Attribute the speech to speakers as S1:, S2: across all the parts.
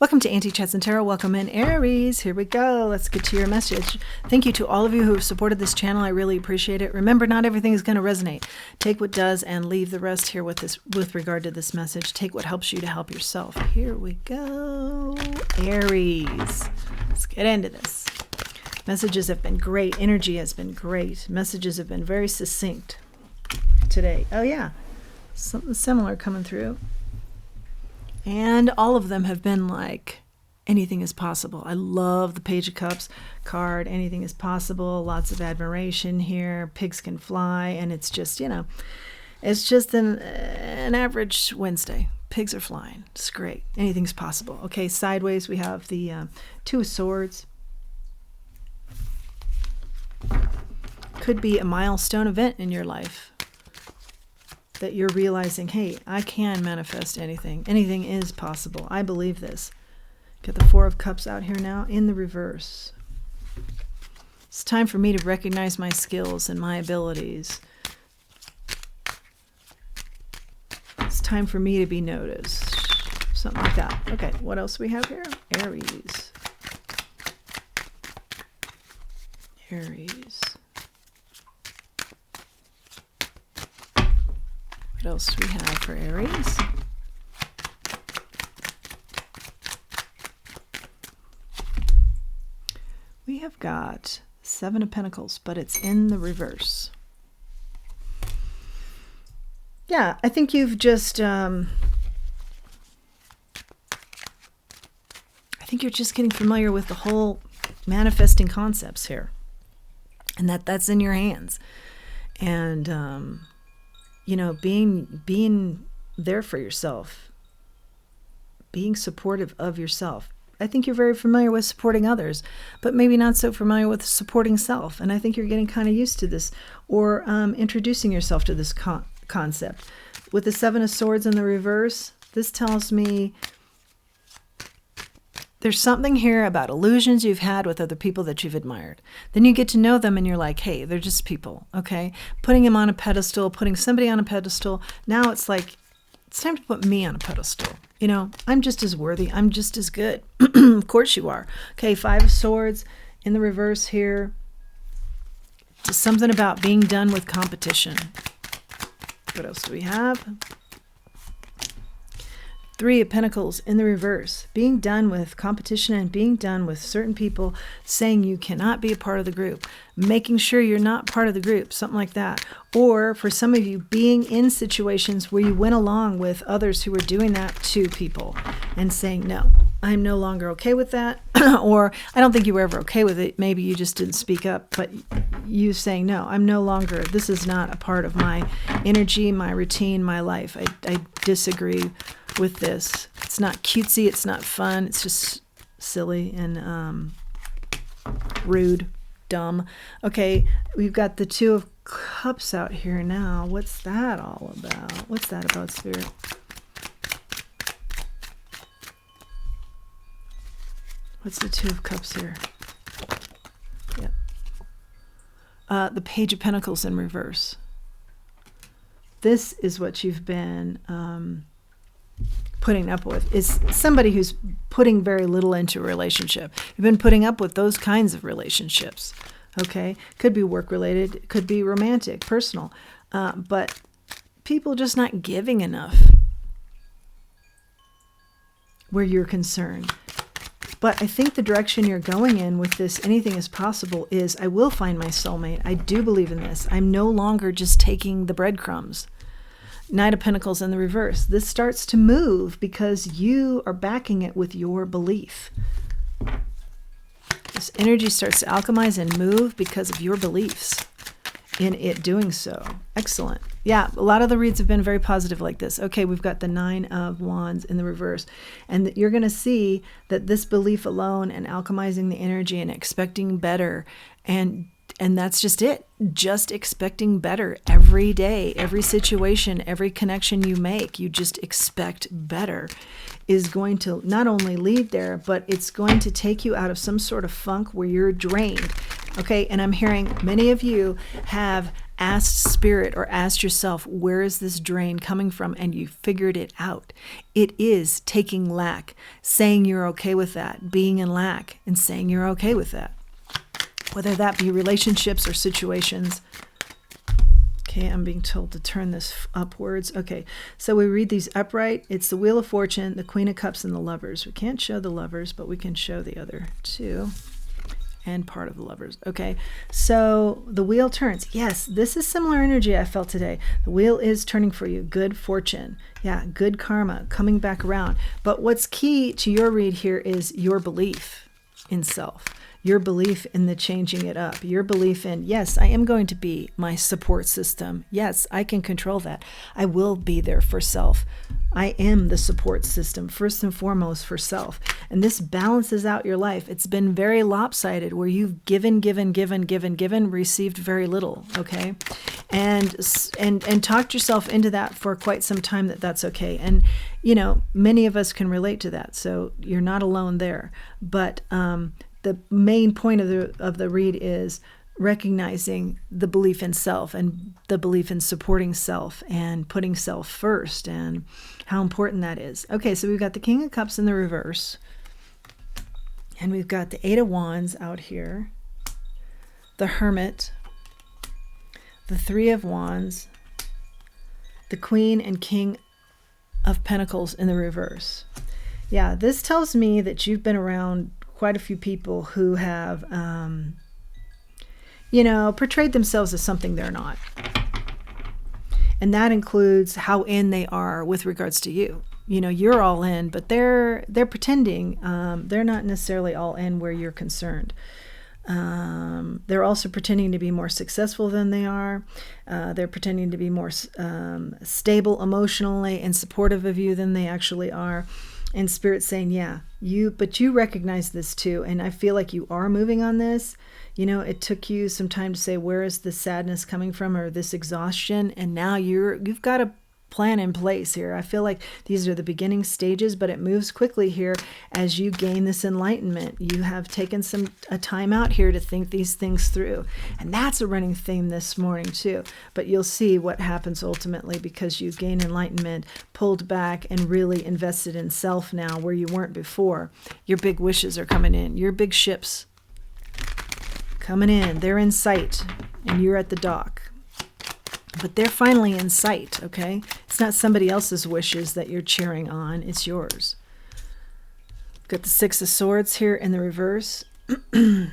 S1: Welcome to Auntie Chats and Tarot. Welcome in, Aries. Here we go. Let's get to your message. Thank you to all of you who have supported this channel. I really appreciate it. Remember, not everything is going to resonate. Take what does and leave the rest here with regard to this message. Take what helps you to help yourself. Here we go. Aries. Let's get into this. Messages have been great. Energy has been great. Messages have been very succinct today. Oh, yeah. Something similar coming through. And all of them have been like, anything is possible. I love the Page of Cups card. Anything is possible. Lots of admiration here. Pigs can fly. And it's just, it's just an average Wednesday. Pigs are flying. It's great. Anything's possible. Okay, sideways we have the Two of Swords. Could be a milestone event in your life that you're realizing, hey, I can manifest anything. Anything is possible. I believe this. Got the Four of Cups out here now in the reverse. It's time for me to recognize my skills and my abilities. It's time for me to be noticed. Something like that. Okay, what else do we have here? Aries. Aries. What else do we have for Aries? We have got Seven of Pentacles, but it's in the reverse. Yeah, I think you've just, I think you're just getting familiar with the whole manifesting concepts here. And that's in your hands. And, being there for yourself, being supportive of yourself. I think you're very familiar with supporting others, but maybe not so familiar with supporting self. And I think you're getting kind of used to this, or introducing yourself to this concept. With the Seven of Swords in the reverse, this tells me there's something here about illusions you've had with other people that you've admired. Then you get to know them and you're like, hey, they're just people, okay? Putting them on a pedestal, putting somebody on a pedestal. Now it's like, it's time to put me on a pedestal. I'm just as worthy. I'm just as good. Of course you are. Okay, Five of Swords in the reverse here. Just something about being done with competition. What else do we have? Three of Pentacles in the reverse. Being done with competition and being done with certain people saying you cannot be a part of the group. Making sure you're not part of the group. Something like that. Or for some of you, being in situations where you went along with others who were doing that to people and saying, no, I'm no longer okay with that. Or I don't think you were ever okay with it. Maybe you just didn't speak up. But you saying, no, I'm no longer, this is not a part of my energy, my routine, my life. I disagree with this. It's not cutesy, it's not fun, it's just silly and rude, dumb. Okay, we've got the Two of Cups out here now. What's that all about? What's that about, Spirit? What's the Two of Cups here? Yeah. The Page of Pentacles in reverse. This is what you've been putting up with, is somebody who's putting very little into a relationship. You've been putting up with those kinds of relationships. Okay, could be work related, could be romantic, personal, but people just not giving enough where you're concerned. But I think the direction you're going in with this anything is possible is, I will find my soulmate. I do believe in this. I'm no longer just taking the breadcrumbs. Knight of Pentacles in the reverse. This starts to move because you are backing it with your belief. This energy starts to alchemize and move because of your beliefs in it doing so. Excellent. Yeah, a lot of the reads have been very positive like this. Okay, we've got the Nine of Wands in the reverse. And you're going to see that this belief alone and alchemizing the energy and expecting better, and that's just it. Just expecting better every day, every situation, every connection you make, you just expect better, is going to not only lead there, but it's going to take you out of some sort of funk where you're drained Okay, and I'm hearing many of you have asked spirit or asked yourself, where is this drain coming from? And you figured it out. It is taking lack, saying you're okay with that, being in lack and saying you're okay with that. Whether that be relationships or situations. Okay, I'm being told to turn this upwards. Okay, so we read these upright. It's the Wheel of Fortune, the Queen of Cups, and the Lovers. We can't show the Lovers, but we can show the other two and part of the Lovers. Okay, so the wheel turns. Yes, this is similar energy I felt today. The wheel is turning for you. Good fortune. Yeah, good karma coming back around. But what's key to your read here is your belief in self. Your belief in the changing it up. Your belief in, yes, I am going to be my support system. Yes, I can control that. I will be there for self. I am the support system, first and foremost for self. And this balances out your life. It's been very lopsided where you've given, received very little, okay? And talked yourself into that for quite some time that's okay. And, you know, many of us can relate to that. So you're not alone there. But, the main point of the read is recognizing the belief in self and the belief in supporting self and putting self first and how important that is. Okay, so we've got the King of Cups in the reverse. And we've got the Eight of Wands out here. The Hermit. The Three of Wands. The Queen and King of Pentacles in the reverse. Yeah, this tells me that you've been around quite a few people who have, portrayed themselves as something they're not. And that includes how in they are with regards to you. You know, you're all in, but they're pretending. They're not necessarily all in where you're concerned. They're also pretending to be more successful than they are. They're pretending to be more stable emotionally and supportive of you than they actually are. And Spirit's saying, yeah, but you recognize this too. And I feel like you are moving on this. You know, it took you some time to say, where is the sadness coming from or this exhaustion? And now you've got a plan in place here. I feel like these are the beginning stages, but it moves quickly here as you gain this enlightenment. You have taken a time out here to think these things through. And that's a running theme this morning too. But you'll see what happens ultimately because you gain enlightenment, pulled back and really invested in self now where you weren't before. Your big wishes are coming in. Your big ships coming in. They're in sight and you're at the dock. But they're finally in sight, okay? It's not somebody else's wishes that you're cheering on. It's yours. Got the Six of Swords here in the reverse. What's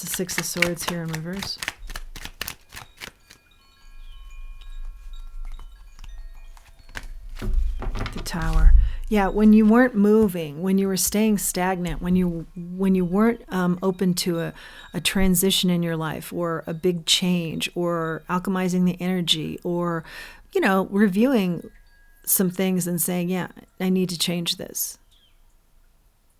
S1: the Six of Swords here in reverse? The Tower. Yeah, when you weren't moving, when you were staying stagnant, when you weren't open to a transition in your life or a big change or alchemizing the energy or, you know, reviewing some things and saying, yeah, I need to change this.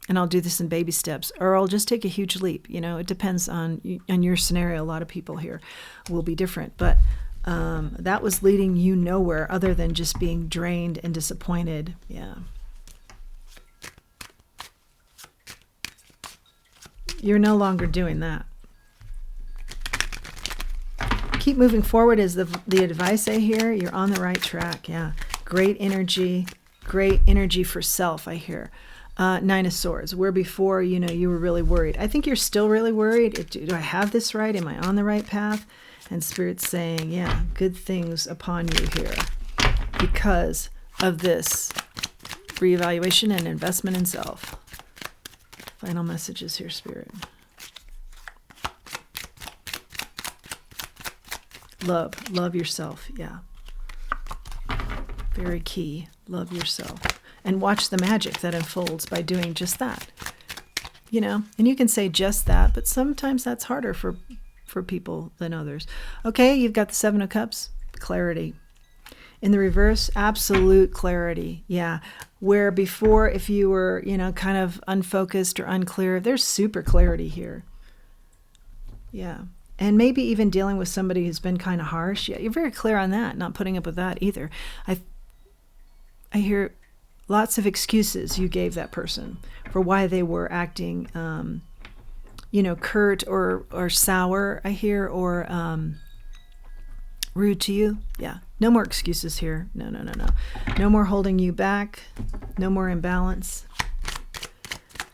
S1: And I'll do this in baby steps, or I'll just take a huge leap. You know, it depends on your scenario. A lot of people here will be different, but that was leading you nowhere other than just being drained and disappointed. Yeah. You're no longer doing that. Keep moving forward is the advice I hear. You're on the right track. Yeah. Great energy for self, I hear. Nine of Swords, where before, you know, you were really worried. I think you're still really worried. Do I have this right? Am I on the right path? And Spirit's saying, yeah, good things upon you here because of this reevaluation and investment in self. Final messages here, Spirit. Love yourself. Yeah. Very key. Love yourself. And watch the magic that unfolds by doing just that. You know, and you can say just that, but sometimes that's harder for people than others. Okay, you've got the Seven of Cups, clarity. In the reverse, absolute clarity. Yeah. Where before, if you were, you know, kind of unfocused or unclear, there's super clarity here. Yeah. And maybe even dealing with somebody who's been kind of harsh. Yeah, you're very clear on that, not putting up with that either. I hear lots of excuses you gave that person for why they were acting curt or sour, I hear, or rude to you. Yeah. No more excuses here. No. No more holding you back. No more imbalance.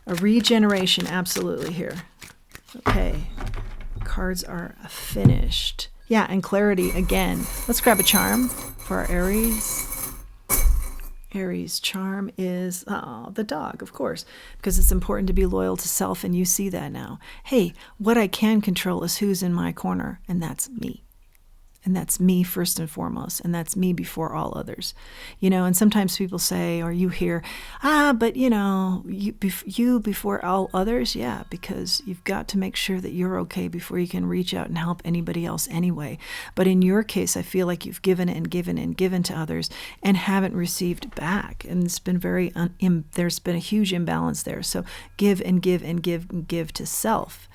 S1: A regeneration, absolutely here. Okay. Cards are finished. Yeah, and clarity again. Let's grab a charm for our Aries. Aries charm is the dog, of course, because it's important to be loyal to self, and you see that now. Hey, what I can control is who's in my corner, and that's me. And that's me first and foremost, and that's me before all others. And sometimes people say, or you hear, but you before all others. Yeah, because you've got to make sure that you're okay before you can reach out and help anybody else anyway. But in your case, I feel like you've given and given and given to others and haven't received back. And it's been there's been a huge imbalance there. So give and give and give and give to self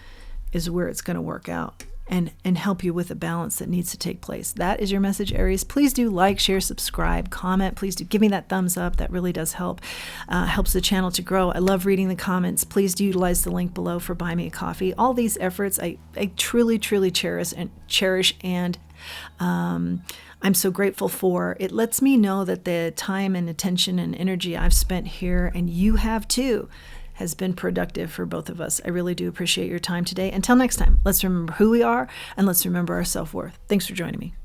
S1: is where it's going to work out. And help you with the balance that needs to take place. That is your message, Aries. Please do like, share, subscribe, comment. Please do give me that thumbs up. That really does help. Helps the channel to grow. I love reading the comments. Please do utilize the link below for Buy Me a Coffee. All these efforts I truly, truly cherish, and I'm so grateful for. It lets me know that the time and attention and energy I've spent here, and you have too, has been productive for both of us. I really do appreciate your time today. Until next time, let's remember who we are and let's remember our self-worth. Thanks for joining me.